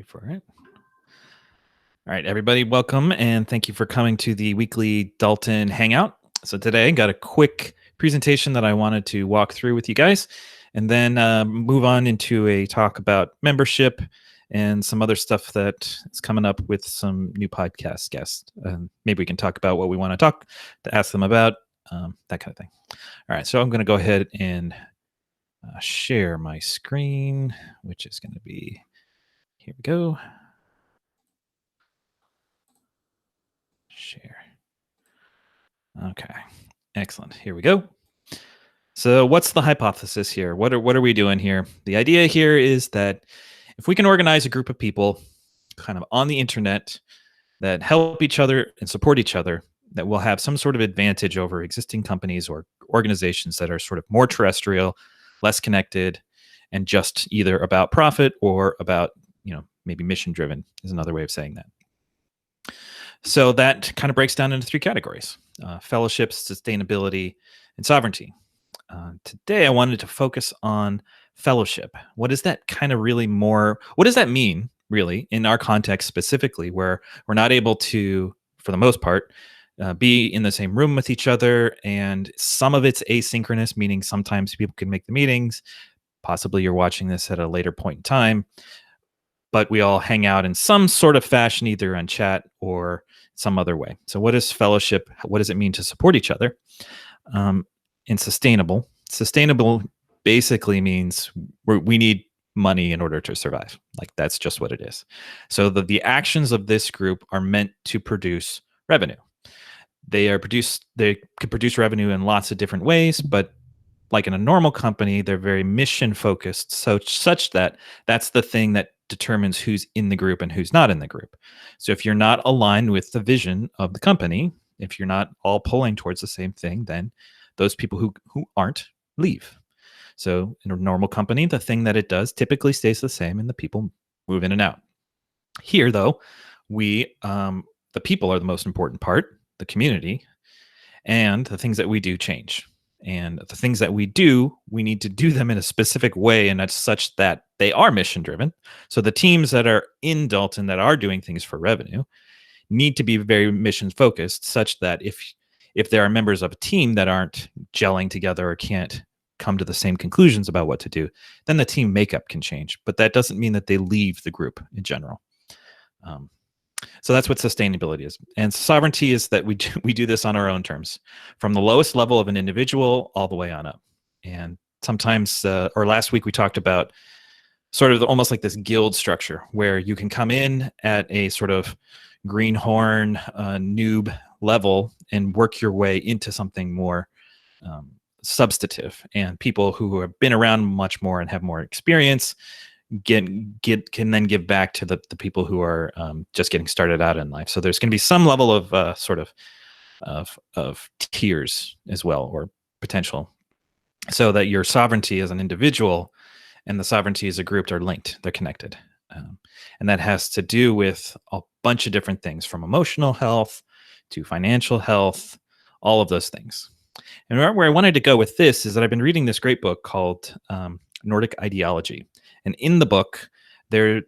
for it. All right, everybody, welcome and thank you for coming to the weekly Dalten Hangout. So today I got a quick presentation that I wanted to walk through with you guys and then move on into a talk about membership and some other stuff that is coming up with some new podcast guests. Maybe we can talk about what we want to ask them about, that kind of thing. All right, so I'm going to go ahead and share my screen, which is going to be, here we go. Share. Okay, excellent. Here we go. So what's the hypothesis here? What are we doing here? The idea here is that if we can organize a group of people kind of on the internet that help each other and support each other, that will have some sort of advantage over existing companies or organizations that are sort of more terrestrial, less connected, and just either about profit or about, maybe mission driven is another way of saying that. So that kind of breaks down into three categories: fellowship, sustainability, and sovereignty. Today, I wanted to focus on fellowship. What is that kind of really more? What does that mean, really, in our context specifically, where we're not able to, for the most part, be in the same room with each other, and some of it's asynchronous, meaning sometimes people can make the meetings. Possibly you're watching this at a later point in time, but we all hang out in some sort of fashion, either on chat or some other way. So what is fellowship? What does it mean to support each other? And sustainable. Sustainable basically means we need money in order to survive. Like, that's just what it is. So the actions of this group are meant to produce revenue. They could produce revenue in lots of different ways, but like in a normal company, they're very mission focused, such that that's the thing that determines who's in the group and who's not in the group. So if you're not aligned with the vision of the company, if you're not all pulling towards the same thing, then those people who aren't leave. So in a normal company, the thing that it does typically stays the same and the people move in and out. Here, though, the people are the most important part, the community, and the things that we do change. And the things that we do, we need to do them in a specific way, and that's such that they are mission driven. So the teams that are in Dalten that are doing things for revenue need to be very mission focused, such that if there are members of a team that aren't gelling together or can't come to the same conclusions about what to do, then the team makeup can change. But that doesn't mean that they leave the group in general. So that's what sustainability is. And sovereignty is that we do this on our own terms, from the lowest level of an individual all the way on up. And sometimes, or last week, we talked about sort of almost like this guild structure where you can come in at a sort of greenhorn noob level and work your way into something more substantive. And people who have been around much more and have more experience can then give back to the people who are just getting started out in life. So there's going to be some level of of tiers as well, or potential, so that your sovereignty as an individual and the sovereignty as a group are linked, they're connected. And that has to do with a bunch of different things, from emotional health to financial health, all of those things. And where I wanted to go with this is that I've been reading this great book called Nordic Ideology. And in the book, they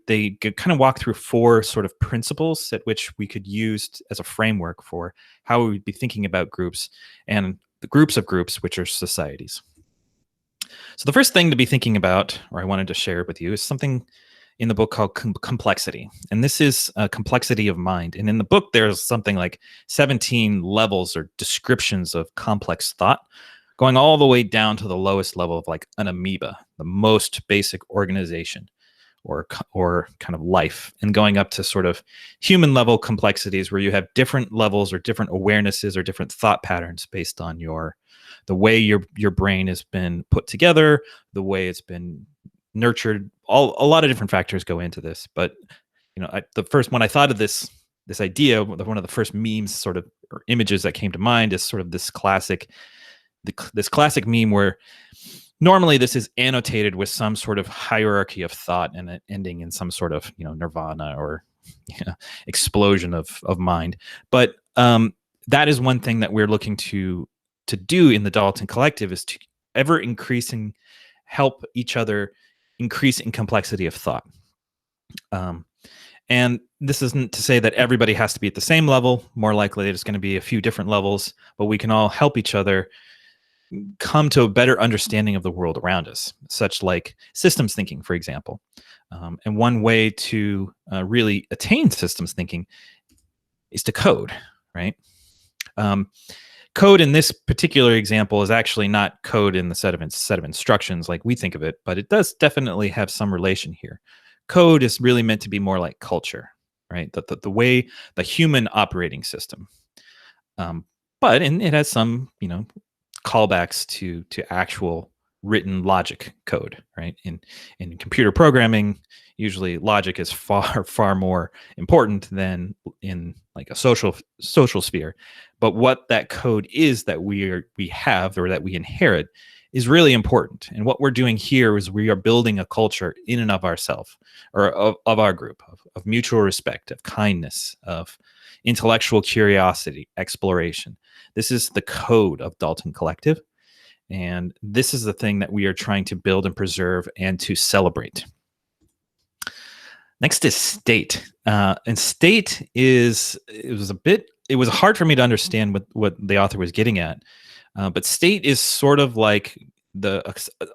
kind of walk through four sort of principles at which we could use as a framework for how we would be thinking about groups, and the groups of groups, which are societies. So the first thing to be thinking about, or I wanted to share with you, is something in the book called complexity. And this is a complexity of mind. And in the book, there's something like 17 levels or descriptions of complex thought, going all the way down to the lowest level of like an amoeba, the most basic organization or kind of life, and going up to sort of human level complexities where you have different levels or different awarenesses or different thought patterns based on the way your brain has been put together, the way it's been nurtured. A lot of different factors go into this. But when I thought of this idea, one of the first memes sort of or images that came to mind is sort of this classic meme where normally this is annotated with some sort of hierarchy of thought and ending in some sort of nirvana or explosion of mind. But that is one thing that we're looking to do in the Dalten Collective, is to ever increasing help each other increase in complexity of thought. And this isn't to say that everybody has to be at the same level. More likely, there's going to be a few different levels, but we can all help each other come to a better understanding of the world around us, such like systems thinking, for example. And one way to really attain systems thinking is to code, right? Code in this particular example is actually not code in the set of instructions like we think of it, but it does definitely have some relation here. Code is really meant to be more like culture, right? The way, the human operating system. But it has some, callbacks to actual written logic code, right? In computer programming, usually logic is far more important than in like a social sphere. But what that code is that we have or that we inherit is really important. And what we're doing here is we are building a culture in and of ourselves, or of our group, of mutual respect, of kindness, of intellectual curiosity, exploration. This is the code of Dalten Collective. And this is the thing that we are trying to build and preserve and to celebrate. Next is state. And state it was hard for me to understand what the author was getting at. But state is sort of like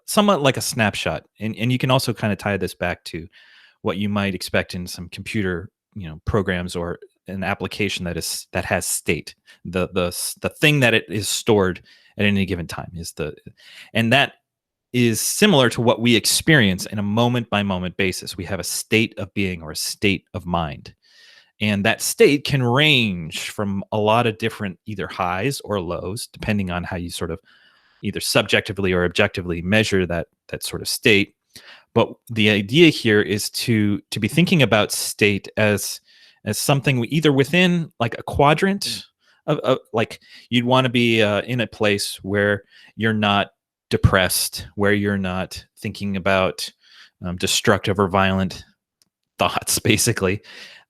somewhat like a snapshot. And you can also kind of tie this back to what you might expect in some computer, programs or an application that has state. The thing that it is stored at any given time and that is similar to what we experience in a moment by moment basis. We have a state of being or a state of mind. And that state can range from a lot of different either highs or lows, depending on how you sort of either subjectively or objectively measure that sort of state. But the idea here is to be thinking about state as something either within like a quadrant of like you'd want to be in a place where you're not depressed, where you're not thinking about destructive or violent thoughts, basically.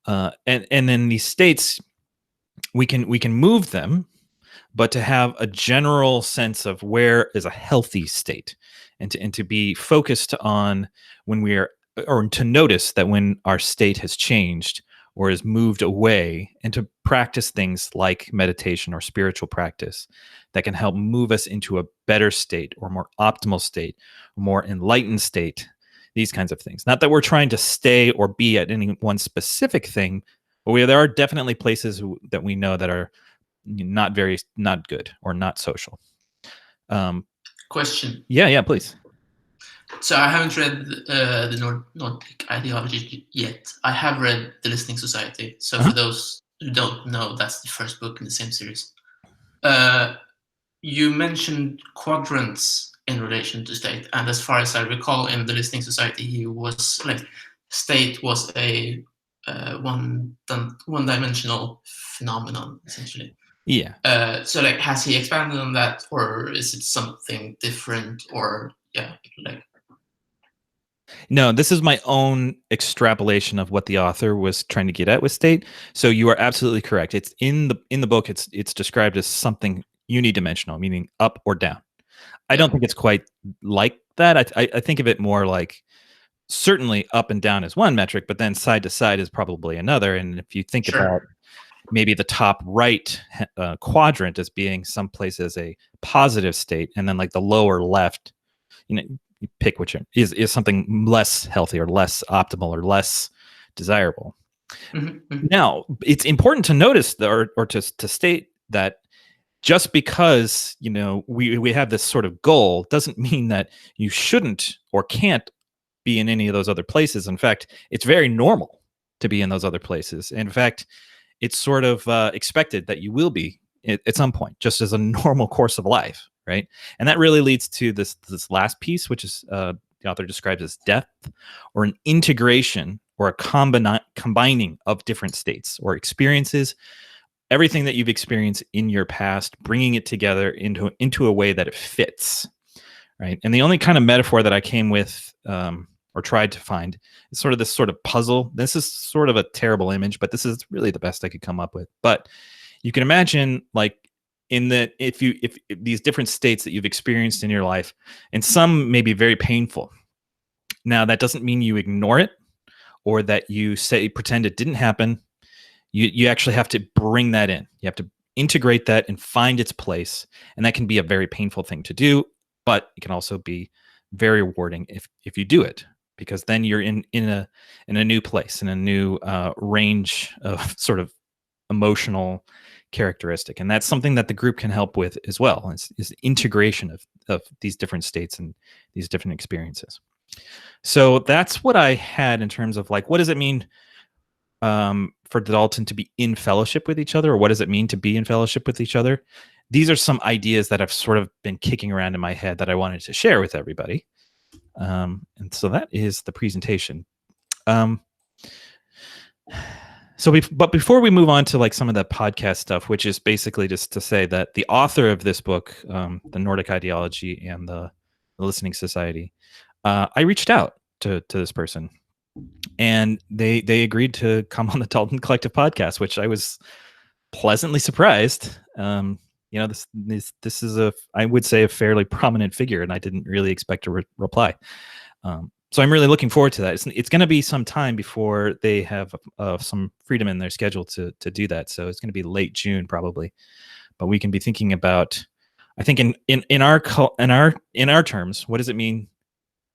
And then these states, we can move them, but to have a general sense of where is a healthy state, and to be focused on when we are, or to notice that when our state has changed or is moved away, and to practice things like meditation or spiritual practice that can help move us into a better state or more optimal state, more enlightened state, these kinds of things. Not that we're trying to stay or be at any one specific thing, but there are definitely places that we know that are not good or not social. Question. Yeah, please. So I haven't read the Nordic Ideology yet. I have read The Listening Society. So for those who don't know, that's the first book in the same series. You mentioned quadrants in relation to state, and as far as I recall, in The Listening Society, he was like, state was a one-dimensional phenomenon, essentially. Yeah. So like, has he expanded on that, or is it something different, or like? No, this is my own extrapolation of what the author was trying to get at with state. So you are absolutely correct. It's in the book. It's described as something unidimensional, meaning up or down. I don't think it's quite like that. I think of it more like certainly up and down is one metric, but then side to side is probably another. And if you think about maybe the top right quadrant as being someplace as a positive state, and then like the lower left, you pick which is something less healthy or less optimal or less desirable. Mm-hmm. Now, it's important to notice or to state that just because we have this sort of goal doesn't mean that you shouldn't or can't be in any of those other places. In fact, it's very normal to be in those other places. In fact, it's sort of expected that you will be at some point, just as a normal course of life, right? And that really leads to this last piece, which is the author describes as depth, or an integration, or a combining of different states or experiences, everything that you've experienced in your past, bringing it together into a way that it fits, right? And the only kind of metaphor that I came with or tried to find is sort of this sort of puzzle. This is sort of a terrible image, but this is really the best I could come up with. But you can imagine, like, if these different states that you've experienced in your life, and some may be very painful. Now, that doesn't mean you ignore it or that you say pretend it didn't happen, you actually have to bring that in. You have to integrate that and find its place, and that can be a very painful thing to do, but it can also be very rewarding if you do it, because then you're in a new place, in a new range of sort of emotional characteristic, and that's something that the group can help with as well. Is integration of these different states and these different experiences. So that's what I had in terms of like, what does it mean for Dalten to be in fellowship with each other, or what does it mean to be in fellowship with each other? These are some ideas that have sort of been kicking around in my head that I wanted to share with everybody. And so that is the presentation. But before we move on to like some of the podcast stuff, which is basically just to say that the author of this book, the Nordic Ideology and the Listening Society, I reached out to this person, and they agreed to come on the Dalten Collective podcast, which I was pleasantly surprised. This is I would say a fairly prominent figure, and I didn't really expect a reply. So I'm really looking forward to that. It's going to be some time before they have some freedom in their schedule to do that. So it's going to be late June probably, but we can be thinking about, I think in our terms, what does it mean,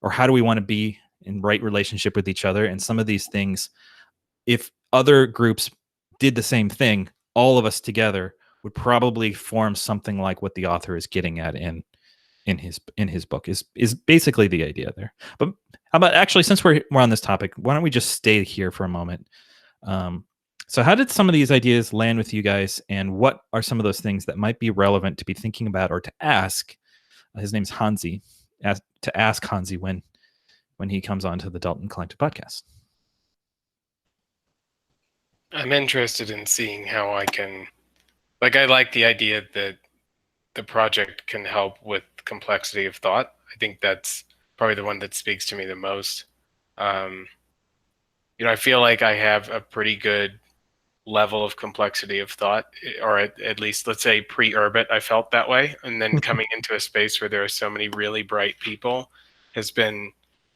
or how do we want to be in right relationship with each other? And some of these things, if other groups did the same thing, all of us together would probably form something like what the author is getting at in his book is basically the idea there. But how about, actually, since we're on this topic, why don't we just stay here for a moment? So how did some of these ideas land with you guys, and what are some of those things that might be relevant to be thinking about or to ask? His name's Hansi. To ask Hansi when he comes on to the Dalten Collective podcast. I'm interested in seeing how I can, I like the idea that the project can help with complexity of thought. I think that's probably the one that speaks to me the most. I feel like I have a pretty good level of complexity of thought, or at least, let's say, pre-Urbit, I felt that way. And then coming into a space where there are so many really bright people has been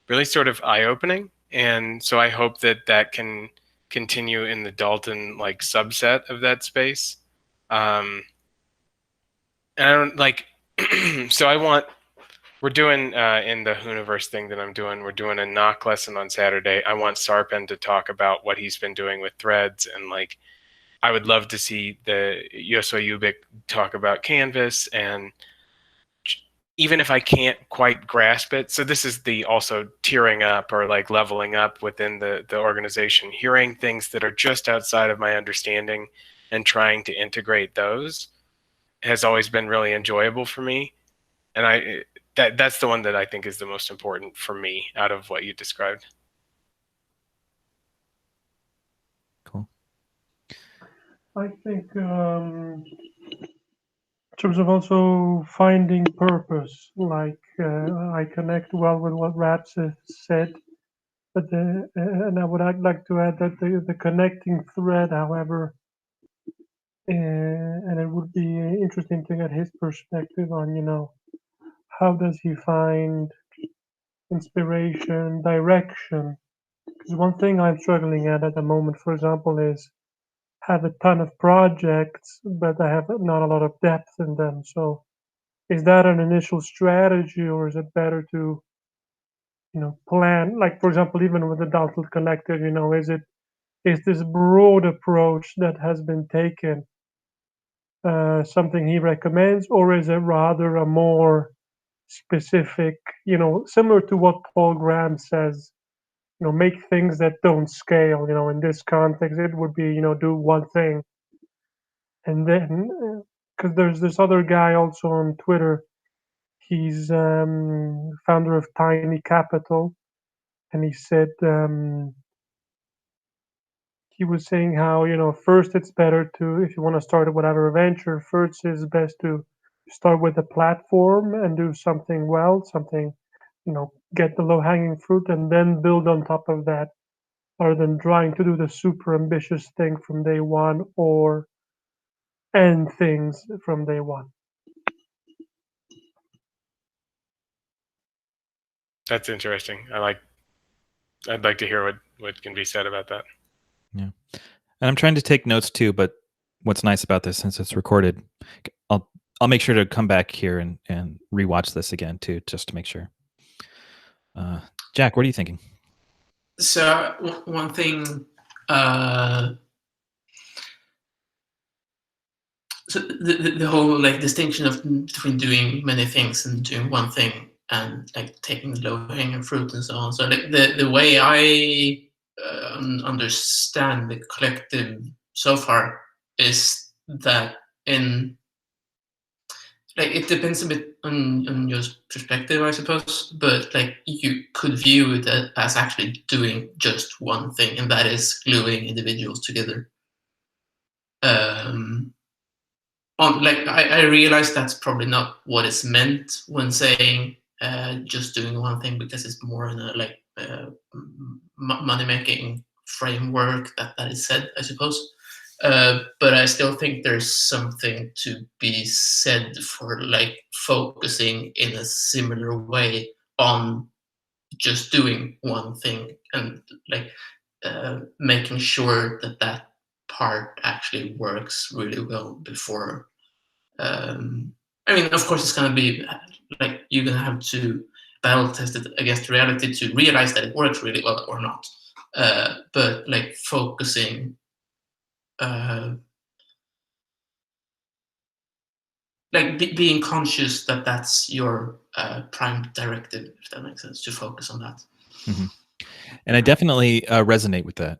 really sort of eye-opening. And so I hope that that can continue in the Dalten subset of that space. And I don't so we're doing in the Hooniverse thing that I'm doing, we're doing a knock lesson on Saturday. I want Sarpen to talk about what he's been doing with threads, and I would love to see the Yoso Ubik talk about Canvas, and even if I can't quite grasp it, so this is the also tiering up or leveling up within the organization, hearing things that are just outside of my understanding and trying to integrate those has always been really enjoyable for me. And that's the one that I think is the most important for me out of what you described. Cool. I think in terms of also finding purpose, I connect well with what Raps said, but and I'd like to add that the connecting thread, however, and it would be interesting to get his perspective on, how does he find inspiration, direction? Because one thing I'm struggling at the moment, for example, is have a ton of projects, but I have not a lot of depth in them. So is that an initial strategy, or is it better to, plan? Like, for example, even with the Dalten Collective, is this broad approach that has been taken something he recommends, or is it rather a more specific, similar to what Paul Graham says, make things that don't scale. In this context, it would be, do one thing. And then, because there's this other guy also on Twitter, he's founder of Tiny Capital, and he said he was saying how first it's better to, if you want to start whatever venture, first it's best to start with a platform and do something well, get the low hanging fruit, and then build on top of that, rather than trying to do the super ambitious thing from day one or end things from day one. That's interesting. I'd like to hear what what can be said about that. And I'm trying to take notes too, but what's nice about this, since it's recorded, I'll make sure to come back here and rewatch this again too, just to make sure. Jack, what are you thinking? So one thing, so the whole like distinction between doing many things and doing one thing, and like taking the low hanging fruit and so on. So the way I understand the collective so far is that in like it depends a bit on your perspective, I suppose, but like you could view it as actually doing just one thing, and that is gluing individuals together. Like I realize that's probably not what is meant when saying just doing one thing, because it's more in a like money making framework that is said, I suppose. But I still think there's something to be said for like focusing in a similar way on just doing one thing, and like making sure that part actually works really well before. I mean, of course, it's going to be like you're going to have to battle test it against reality to realize that it works really well or not. But like focusing, like being conscious that that's your prime directive, if that makes sense, to focus on that. Mm-hmm. And I definitely resonate with that.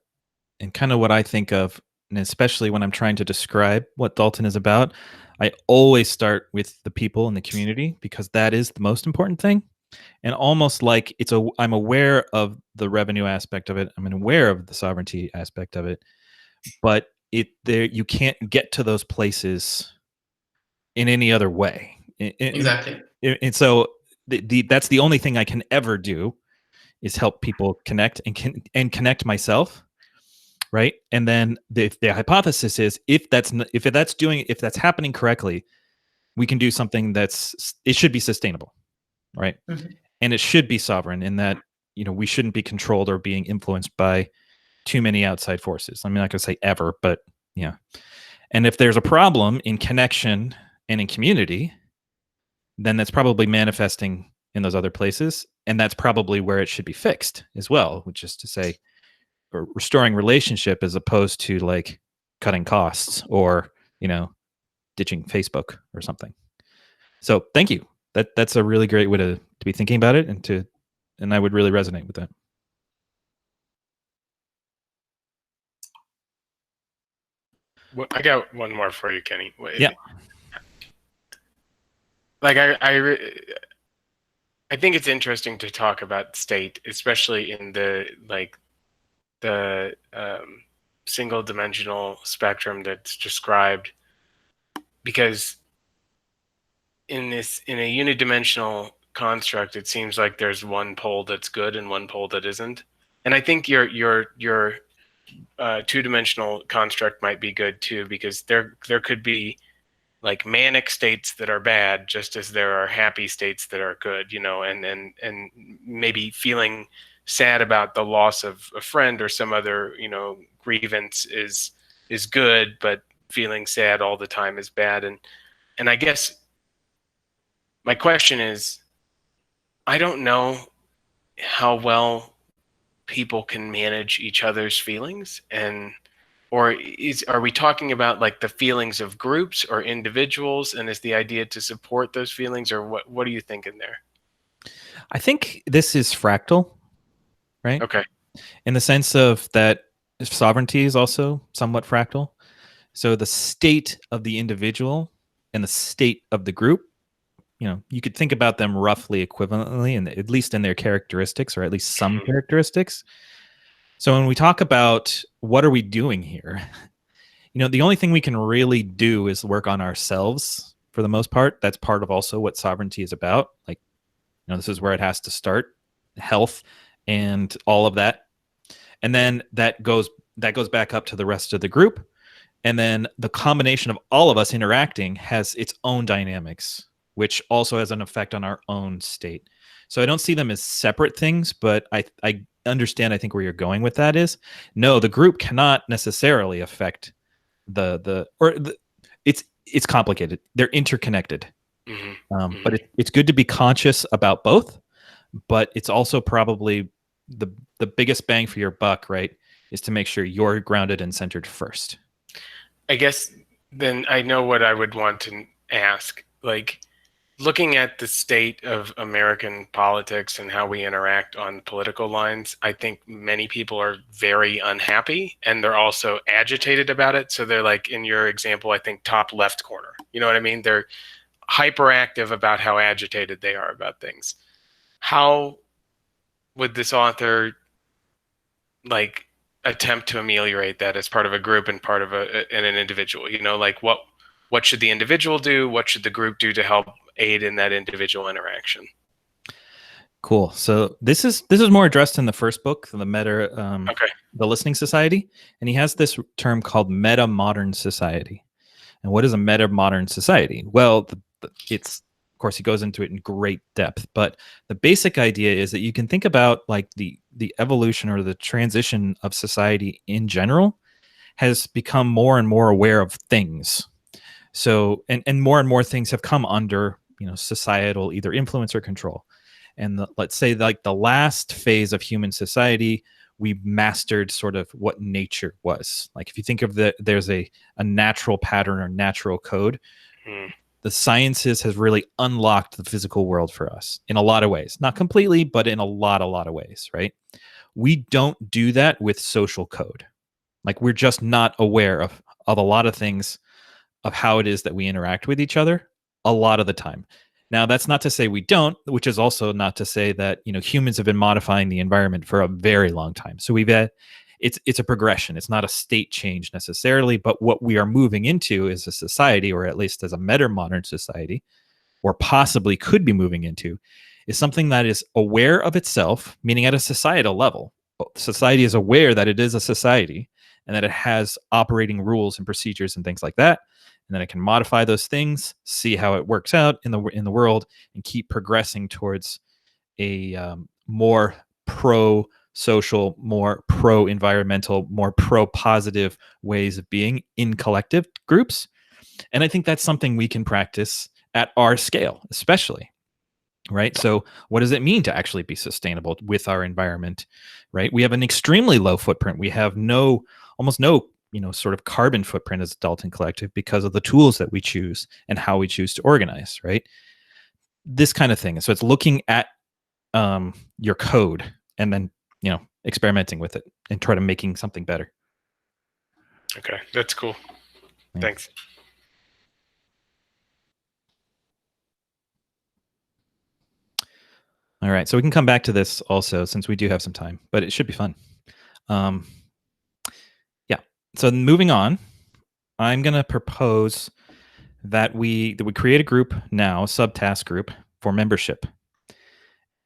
And kind of what I think of, and especially when I'm trying to describe what Dalten is about, I always start with the people in the community, because that is the most important thing. And almost like I'm aware of the revenue aspect of it. I'm aware of the sovereignty aspect of it, but you can't get to those places in any other way. Exactly. And so that's the only thing I can ever do, is help people connect and connect myself. Right. And then the hypothesis is if that's happening correctly, we can do something it should be sustainable. Right. Mm-hmm. And it should be sovereign, in that, we shouldn't be controlled or being influenced by too many outside forces. I'm not going to say ever, but yeah. And if there's a problem in connection and in community, then that's probably manifesting in those other places. And that's probably where it should be fixed as well, which is to say, or restoring relationship, as opposed to like cutting costs or, ditching Facebook or something. So thank you. That's a really great way to be thinking about it, and I would really resonate with that. Well, I got one more for you, Kenny. Yeah. Like I think it's interesting to talk about state, especially in the single dimensional spectrum that's described, because in a unidimensional construct, it seems like there's one pole that's good and one pole that isn't. And I think your two-dimensional construct might be good too, because there could be like manic states that are bad, just as there are happy states that are good, and maybe feeling sad about the loss of a friend or some other, grievance is good, but feeling sad all the time is bad. And I guess my question is, I don't know how well people can manage each other's feelings, or are we talking about like the feelings of groups or individuals, and is the idea to support those feelings, or what are you thinking there? I think this is fractal, right? Okay. In the sense of that sovereignty is also somewhat fractal. So the state of the individual and the state of the group, you could think about them roughly equivalently, and at least in their characteristics, or at least some characteristics. So when we talk about what are we doing here, the only thing we can really do is work on ourselves for the most part. That's part of also what sovereignty is about. Like, this is where it has to start, health and all of that. And then that goes back up to the rest of the group. And then the combination of all of us interacting has its own dynamics, which also has an effect on our own state. So I don't see them as separate things, but I understand, I think, where you're going with that is, no, the group cannot necessarily affect it's complicated. They're interconnected. But it's good to be conscious about both, but it's also probably the biggest bang for your buck, right, is to make sure you're grounded and centered first. I guess then I know what I would want to ask. Like, looking at the state of American politics and how we interact on political lines, I think many people are very unhappy, and they're also agitated about it. So they're like, in your example, I think top left corner. You know what I mean? They're hyperactive about how agitated they are about things. How would this author like attempt to ameliorate that as part of a group and part of an individual? You know, like what should the individual do? What should the group do to help aid in that individual interaction? Cool. So this is more addressed in the first book, the the Listening Society, and he has this term called meta modern society. And what is a meta modern society? Well, it's, of course, he goes into it in great depth, but the basic idea is that you can think about like the evolution or the transition of society in general has become more and more aware of things. So, and more things have come under, societal either influence or control. And let's say like the last phase of human society, we mastered sort of what nature was. Like if you think of there's a natural pattern or natural code, the sciences has really unlocked the physical world for us in a lot of ways. Not completely, but in a lot of ways, right? We don't do that with social code. Like we're just not aware of a lot of things, of how it is that we interact with each other a lot of the time. Now, that's not to say we don't, which is also not to say that, humans have been modifying the environment for a very long time. So we've had, it's a progression. It's not a state change necessarily, but what we are moving into is a society, or at least as a meta-modern society, or possibly could be moving into, is something that is aware of itself, meaning at a societal level. Society is aware that it is a society and that it has operating rules and procedures and things like that. And then it can modify those things, see how it works out in the world, and keep progressing towards a more pro-social, more pro-environmental, more pro-positive ways of being in collective groups. And I think that's something we can practice at our scale, especially. Right. So what does it mean to actually be sustainable with our environment? Right. We have an extremely low footprint. We have almost no sort of carbon footprint as a Dalten collective because of the tools that we choose and how we choose to organize, right? This kind of thing. So it's looking at your code and then, experimenting with it and try to making something better. Okay, that's cool. Yeah. Thanks. All right, so we can come back to this also since we do have some time, but it should be fun. So moving on, I'm going to propose that we create a group now, a subtask group for membership,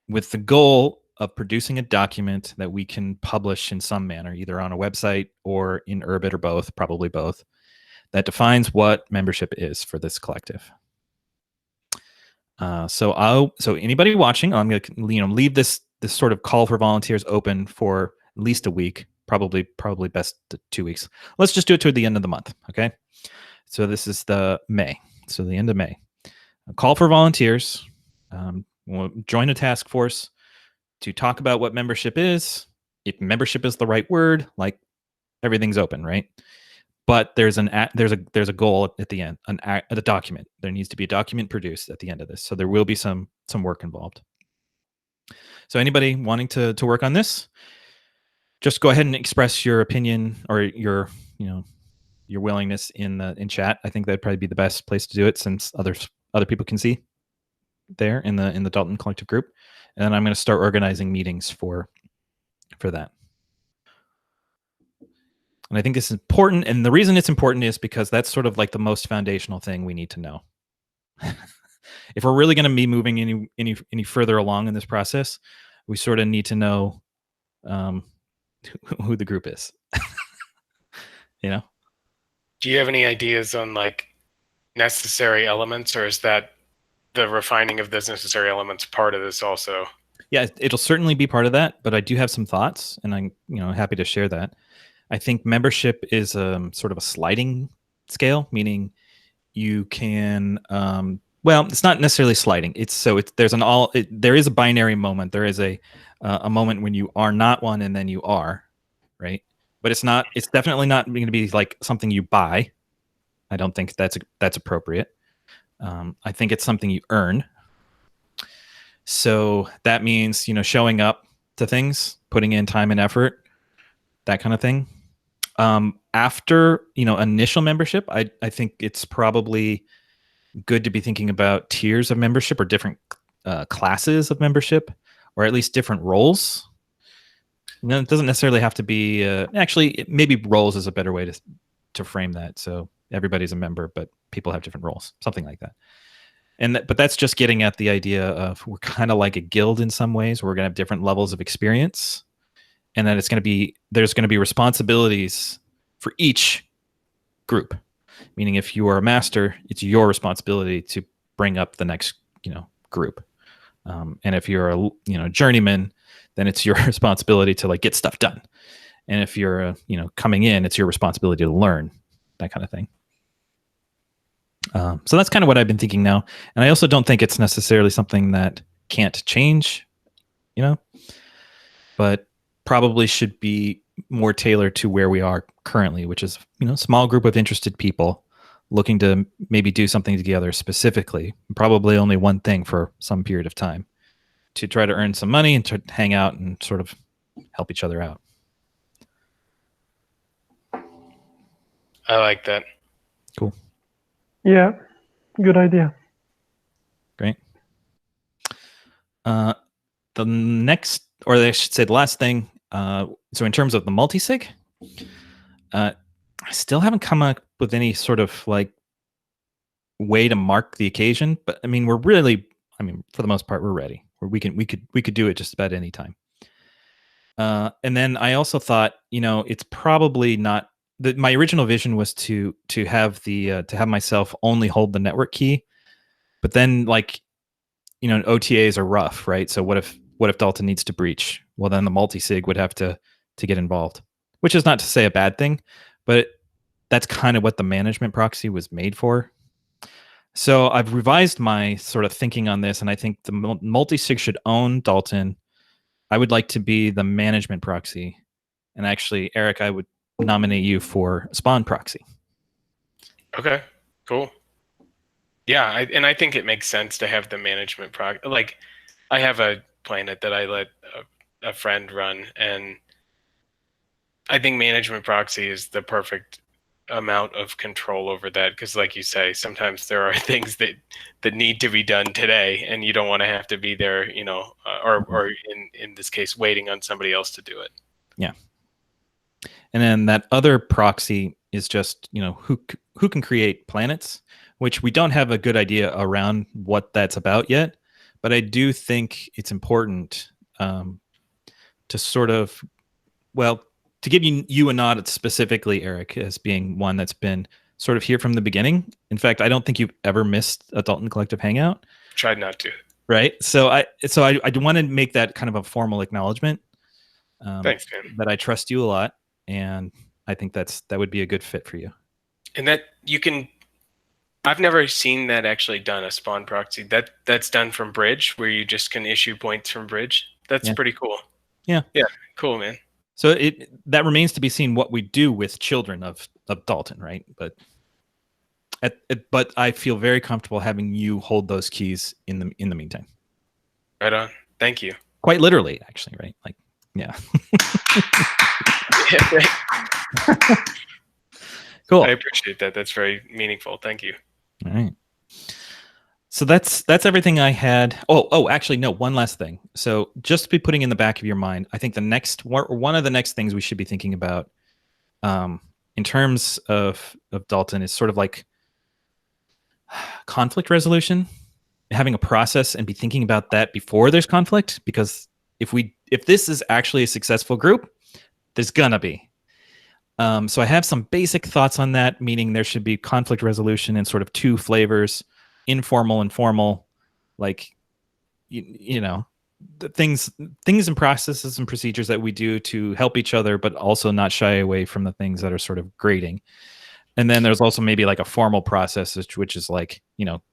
with the goal of producing a document that we can publish in some manner, either on a website or in Urbit or both, probably both, that defines what membership is for this collective. So anybody watching, I'm going to leave this sort of call for volunteers open for at least a week. Probably best 2 weeks. Let's just do it toward the end of the month, okay? So this is the May. So the end of May. A call for volunteers. We'll join a task force to talk about what membership is. If membership is the right word, like everything's open, right? But there's a goal at the end, a document. There needs to be a document produced at the end of this. So there will be some work involved. So anybody wanting to work on this, just go ahead and express your opinion or your willingness in chat. I think that'd probably be the best place to do it since other people can see there in the Dalten Collective group. And then I'm going to start organizing meetings for that. And I think this is important. And the reason it's important is because that's sort of like the most foundational thing we need to know. If we're really going to be moving any further along in this process, we sort of need to know who the group is. Do you have any ideas on like necessary elements, or is that the refining of those necessary elements part of this also? Yeah, it'll certainly be part of that, but I do have some thoughts, and I'm happy to share that. I think membership is sort of a sliding scale, meaning you can well, it's not necessarily sliding. There is a binary moment. There is a moment when you are not one and then you are, right? But it's definitely not going to be like something you buy. I don't think that's appropriate. I think it's something you earn. So that means, showing up to things, putting in time and effort, that kind of thing. After, initial membership, I think it's probably good to be thinking about tiers of membership or different classes of membership, or at least different roles. It doesn't necessarily have to be, actually, maybe roles is a better way to frame that. So everybody's a member, but people have different roles, something like that. But that's just getting at the idea of we're kind of like a guild in some ways, where we're going to have different levels of experience, and then there's going to be responsibilities for each group. Meaning, if you are a master, it's your responsibility to bring up the next group, and if you're a journeyman, then it's your responsibility to like get stuff done. And if you're coming in, it's your responsibility to learn, that kind of thing. So that's kind of what I've been thinking now. And I also don't think it's necessarily something that can't change, but probably should be more tailored to where we are currently, which is, small group of interested people looking to maybe do something together specifically, probably only one thing for some period of time, to try to earn some money and to hang out and sort of help each other out. I like that. Cool. Yeah, good idea. Great. The next, or I should say the last thing, so in terms of the multi-sig, I still haven't come up with any sort of like way to mark the occasion, but I mean, for the most part, we're ready. We could do it just about any time. And then I also thought, it's probably not that my original vision was to have to have myself only hold the network key, but then OTAs are rough, right? So what if Dalten needs to breach? Well, then the multi-sig would have to get involved, which is not to say a bad thing, but that's kind of what the management proxy was made for. So I've revised my sort of thinking on this, and I think the multi-sig should own Dalten. I would like to be the management proxy. And actually, Eric, I would nominate you for spawn proxy. Okay, cool. Yeah, I think it makes sense to have the management proxy. Like, I have a planet that I let a friend run, and I think management proxy is the perfect amount of control over that, because like you say, sometimes there are things that need to be done today, and you don't want to have to be there, or in this case, waiting on somebody else to do it. Yeah. And then that other proxy is just, who can create planets, which we don't have a good idea around what that's about yet. But I do think it's important to sort of, to give you a nod specifically, Eric, as being one that's been sort of here from the beginning. In fact, I don't think you've ever missed a Dalten Collective Hangout. Tried not to. Right. So I want to make that kind of a formal acknowledgement. Thanks, man. That I trust you a lot, and I think that would be a good fit for you. And that you can. I've never seen that actually done, a spawn proxy. That's done from Bridge, where you just can issue points from Bridge. That's pretty cool. Yeah. Yeah. Cool, man. So that remains to be seen what we do with children of Dalten, right? But but I feel very comfortable having you hold those keys in the meantime. Right on. Thank you. Quite literally, actually, right? Like, yeah. Cool. I appreciate that. That's very meaningful. Thank you. All right. So that's everything I had. Oh, actually, no, one last thing. So just to be putting in the back of your mind, I think one of the next things we should be thinking about in terms of Dalten is sort of like conflict resolution, having a process and be thinking about that before there's conflict, because if this is actually a successful group, there's gonna be. So I have some basic thoughts on that, meaning there should be conflict resolution in sort of two flavors, informal and formal, like, the things and processes and procedures that we do to help each other, but also not shy away from the things that are sort of grating. And then there's also maybe like a formal process, which is like,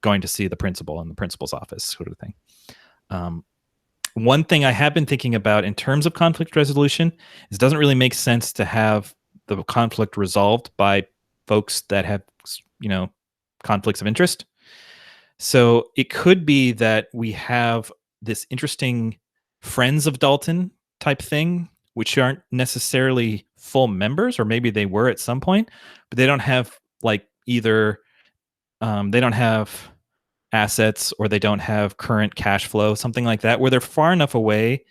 going to see the principal in the principal's office sort of thing. One thing I have been thinking about in terms of conflict resolution is it doesn't really make sense to have the conflict resolved by folks that have, conflicts of interest. So it could be that we have this interesting friends of Dalten type thing, which aren't necessarily full members, or maybe they were at some point, but they don't have like either they don't have assets or they don't have current cash flow, something like that, where they're far enough away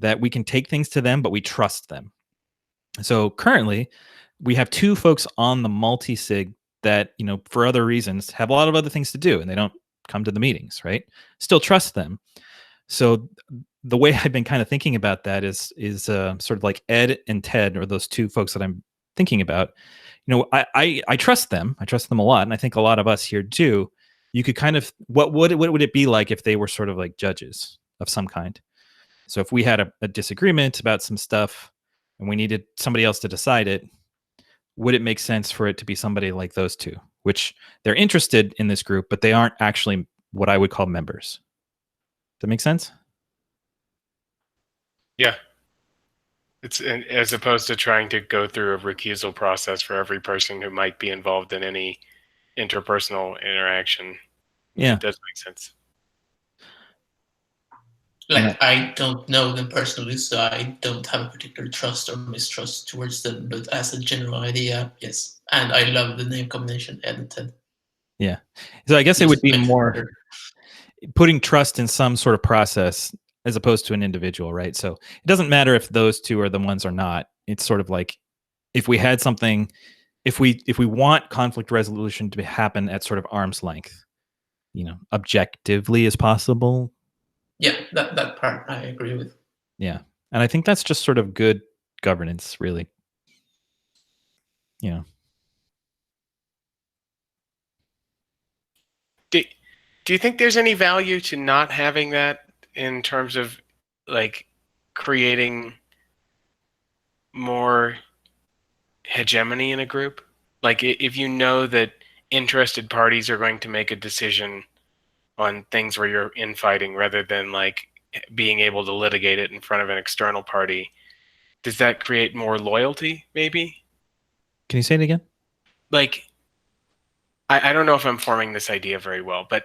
that we can take things to them, but we trust them. So currently, we have two folks on the multi-sig that, for other reasons, have a lot of other things to do, and they don't come to the meetings, right? Still trust them. So the way I've been kind of thinking about that is sort of like Ed and Ted, or those two folks that I'm thinking about. I trust them. I trust them a lot, and I think a lot of us here do. You could kind of what would it be like if they were sort of like judges of some kind? So if we had a disagreement about some stuff and we needed somebody else to decide it, would it make sense for it to be somebody like those two, which they're interested in this group, but they aren't actually what I would call members? Does that make sense? Yeah. It's as opposed to trying to go through a recusal process for every person who might be involved in any interpersonal interaction. Yeah. It does make sense. Like, I don't know them personally, so I don't have a particular trust or mistrust towards them. But as a general idea, yes. And I love the name combination, Ed and Ted. Yeah. So I guess it would be more putting trust in some sort of process as opposed to an individual, right? So it doesn't matter if those two are the ones or not. It's sort of like if we had something, if we want conflict resolution to happen at sort of arm's length, objectively as possible. Yeah, that part I agree with. Yeah. And I think that's just sort of good governance, really. Do you think there's any value to not having that in terms of like creating more hegemony in a group? Like if you know that interested parties are going to make a decision on things where you're infighting rather than like being able to litigate it in front of an external party, does that create more loyalty maybe? Can you say it again? Like, I don't know if I'm forming this idea very well, but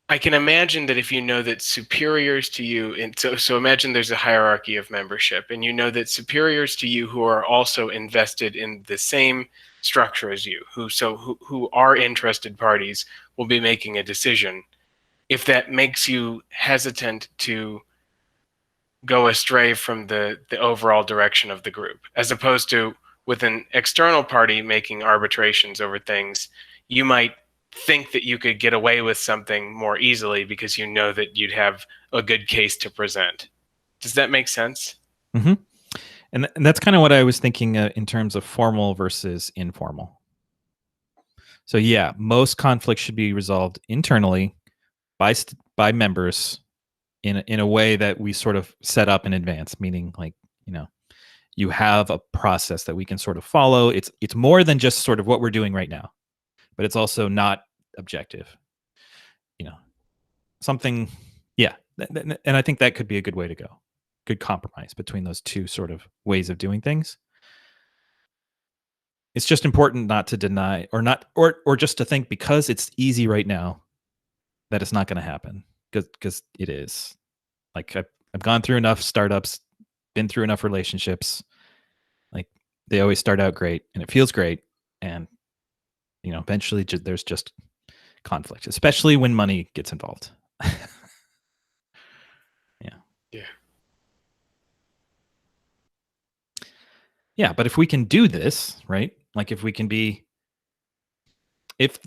I can imagine that if you know that superiors to you, and so imagine there's a hierarchy of membership, and you know that superiors to you who are also invested in the same structure as you, who are interested parties, will be making a decision. If that makes you hesitant to go astray from the overall direction of the group, as opposed to with an external party making arbitrations over things, you might think that you could get away with something more easily because you know that you'd have a good case to present. Does that make sense? Mm-hmm. And that's kind of what I was thinking in terms of formal versus informal. So yeah, most conflicts should be resolved internally by members in a way that we sort of set up in advance, meaning like, you have a process that we can sort of follow. It's more than just sort of what we're doing right now, but it's also not objective. Something, yeah. And I think that could be a good way to go. Good compromise between those two sort of ways of doing things. It's just important not to deny or just to think because it's easy right now that it's not going to happen, because it is. Like I've gone through enough startups, been through enough relationships. Like they always start out great and it feels great, and eventually there's just conflict, especially when money gets involved. Yeah, but if we can do this, right? Like if we can be, if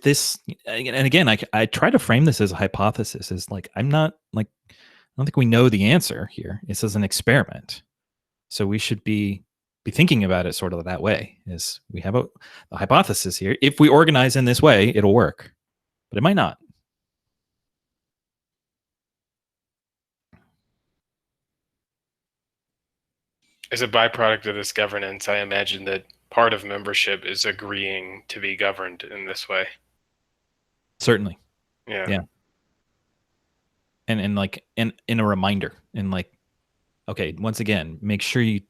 this, and again, I try to frame this as a hypothesis, is like I'm not like, I don't think we know the answer here. This is an experiment, so we should be thinking about it sort of that way. Is we have a hypothesis here. If we organize in this way, it'll work, but it might not. As a byproduct of this governance, I imagine that part of membership is agreeing to be governed in this way. Certainly. Yeah. Yeah. And like in a reminder, and like, okay, once again, make sure you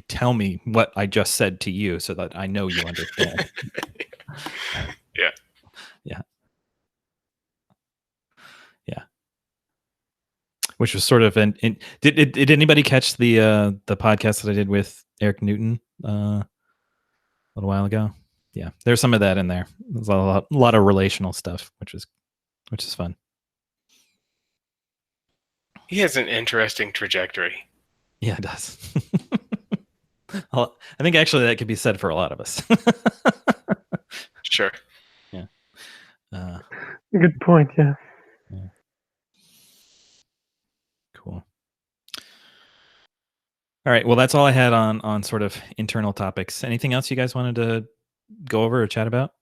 tell me what I just said to you so that I know you understand. Yeah. Yeah. Yeah. Which was sort of did anybody catch the podcast that I did with Eric Newton a little while ago? Yeah, there's some of that in there. There's a lot of relational stuff, which is fun. He has an interesting trajectory. Yeah, it does. I think actually that could be said for a lot of us. Sure. Yeah. Good point. Yeah. Cool. All right. Well, that's all I had on sort of internal topics. Anything else you guys wanted to go over or chat about?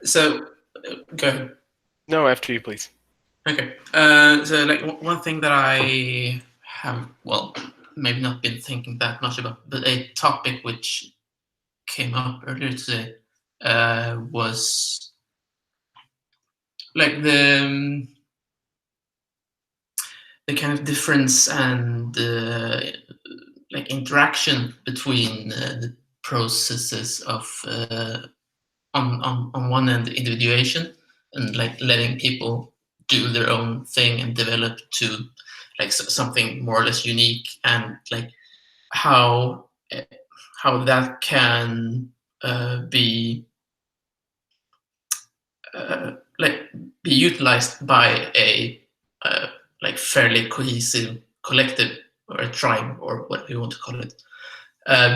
So, go ahead. No, after you, please. Okay. So, like, one thing that I have, well, maybe not been thinking that much about, but a topic which came up earlier today was like the kind of difference and like interaction between the processes of on one end individuation and like letting people do their own thing and develop to like something more or less unique, and like how that can be be utilized by a like fairly cohesive collective or a tribe or what we want to call it,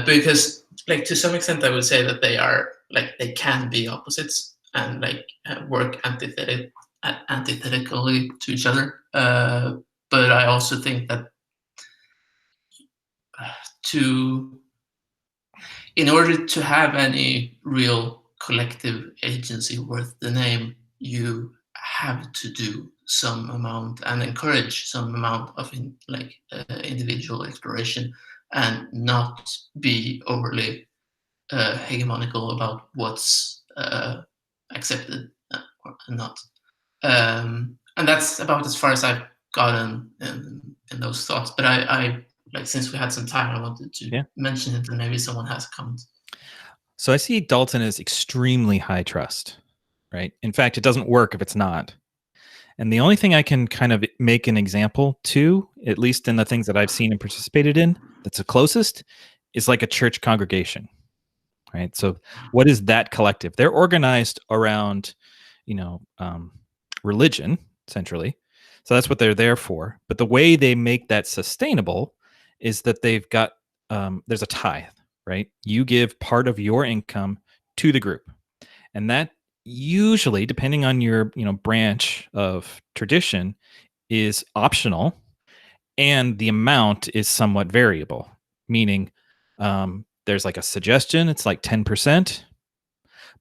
because like to some extent I would say that they are like they can be opposites and like work antithetically to each other, but I also think that in order to have any real collective agency worth the name, you have to do some amount and encourage some amount of individual exploration and not be overly hegemonical about what's accepted or not. And that's about as far as I've gotten in those thoughts. But I like, since we had some time, I wanted to mention it, and maybe someone has a comment. So I see Dalten as extremely high trust, right? In fact, it doesn't work if it's not. And the only thing I can kind of make an example to, at least in the things that I've seen and participated in, that's the closest, is like a church congregation, right? So what is that collective? They're organized around, religion, centrally. So that's what they're there for. But the way they make that sustainable is that they've got, there's a tithe, right? You give part of your income to the group. And that usually, depending on your branch of tradition, is optional, and the amount is somewhat variable, meaning there's like a suggestion, it's like 10%,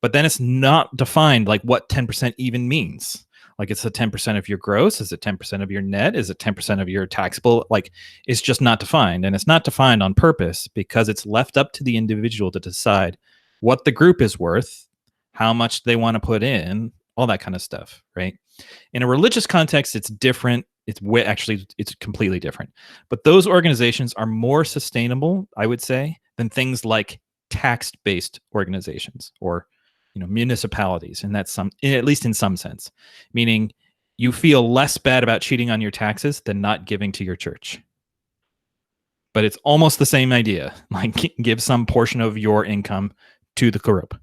but then it's not defined like what 10% even means. Like, it's a 10% of your gross, is it 10% of your net, is it 10% of your taxable? Like, it's just not defined, and it's not defined on purpose because it's left up to the individual to decide what the group is worth, how much they want to put in, all that kind of stuff, right? In a religious context, it's different. It's completely different. But those organizations are more sustainable, I would say, than things like tax-based organizations or municipalities, and that's at least in some sense, meaning you feel less bad about cheating on your taxes than not giving to your church. But it's almost the same idea, like give some portion of your income to the group.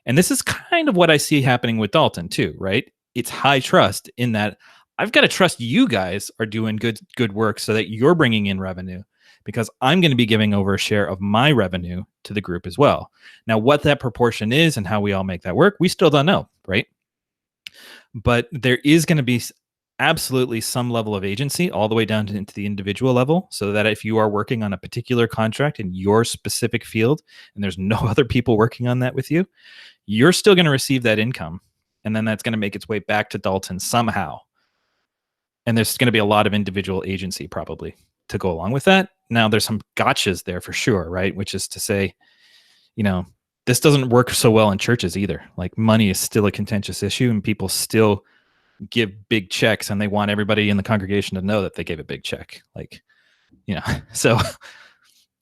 And this is kind of what I see happening with Dalten too, right? It's high trust in that I've got to trust you guys are doing good work so that you're bringing in revenue, because I'm going to be giving over a share of my revenue to the group as well. Now, what that proportion is and how we all make that work, we still don't know, right? But there is going to be absolutely some level of agency all the way down into the individual level, so that if you are working on a particular contract in your specific field and there's no other people working on that with you, you're still going to receive that income. And then that's going to make its way back to Dalten somehow. and there's going to be a lot of individual agency probably to go along with that. Now there's some gotchas there for sure, right? Which is to say, this doesn't work so well in churches either. Like money is still a contentious issue, and people still give big checks, and they want everybody in the congregation to know that they gave a big check. Like, so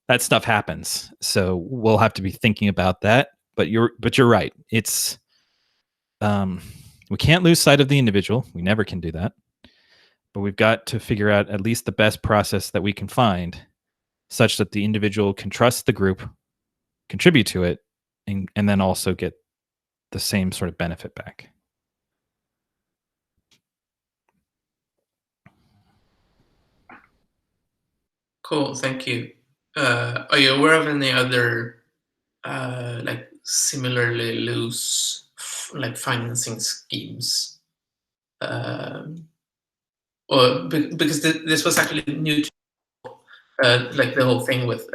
that stuff happens. So we'll have to be thinking about that. But you're right. It's we can't lose sight of the individual. We never can do that. But we've got to figure out at least the best process that we can find, such that the individual can trust the group, contribute to it, and then also get the same sort of benefit back. Cool, thank you. Are you aware of any other like similarly loose like financing schemes? Or because this was actually new to like the whole thing with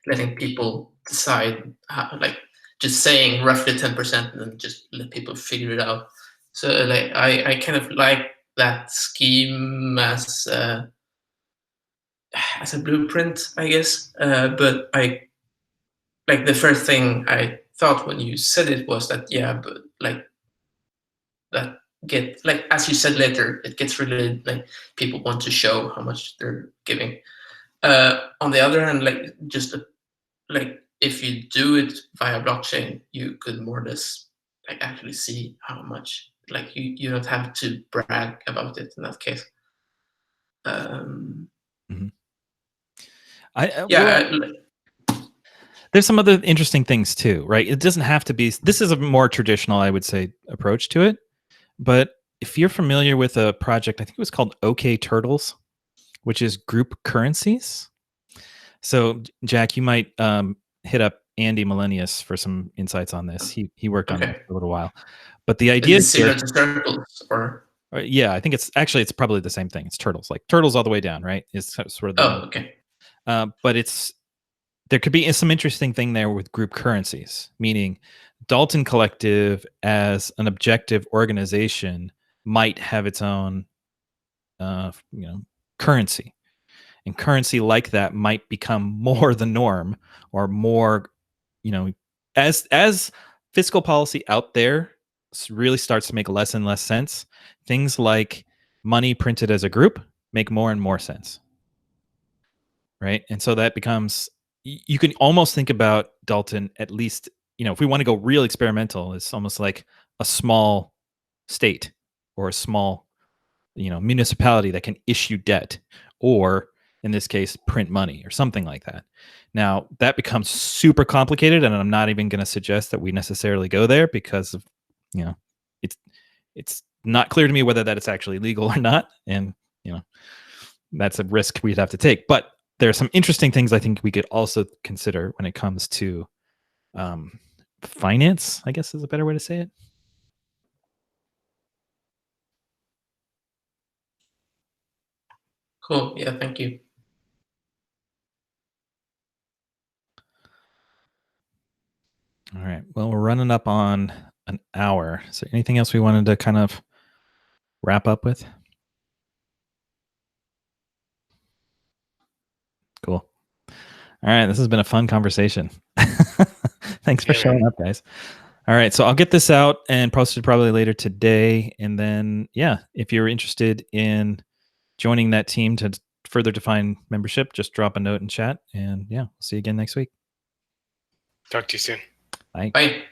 letting people decide how, like just saying roughly 10% and then just let people figure it out. So like I kind of like that scheme as a blueprint, I guess. But I like the first thing I thought when you said it was that but like that get like as you said later, it gets really like people want to show how much they're giving. On the other hand, like just like if you do it via blockchain, you could more or less like actually see how much. Like you don't have to brag about it in that case. Mm-hmm. There's some other interesting things too, right? It doesn't have to be. This is a more traditional, I would say, approach to it. But if you're familiar with a project, I think it was called OK Turtles, which is group currencies. So, Jack, you might hit up Andy Millennius for some insights on this. He worked on it for a little while. But the idea is similar to turtles, or yeah, I think it's probably the same thing. It's turtles, like turtles all the way down, right? It's sort of okay. But there could be some interesting thing there with group currencies, meaning Dalten Collective as an objective organization might have its own, currency, and currency like that might become more the norm, or more, as fiscal policy out there really starts to make less and less sense. Things like money printed as a group make more and more sense, right? And so that becomes, you can almost think about Dalten, at least, if we want to go real experimental, it's almost like a small state or a small, municipality that can issue debt, or in this case, print money or something like that. Now that becomes super complicated, and I'm not even going to suggest that we necessarily go there, because of, it's not clear to me whether that it's actually legal or not. And, that's a risk we'd have to take. But there are some interesting things I think we could also consider when it comes to finance, I guess is a better way to say it. Cool. Yeah, thank you. All right. Well, we're running up on an hour. Is there anything else we wanted to kind of wrap up with? Cool. All right. This has been a fun conversation. Thanks for showing up, guys. All right. So I'll get this out and post it probably later today. And then, if you're interested in joining that team to further define membership, just drop a note in chat. And we'll see you again next week. Talk to you soon. Bye. Bye.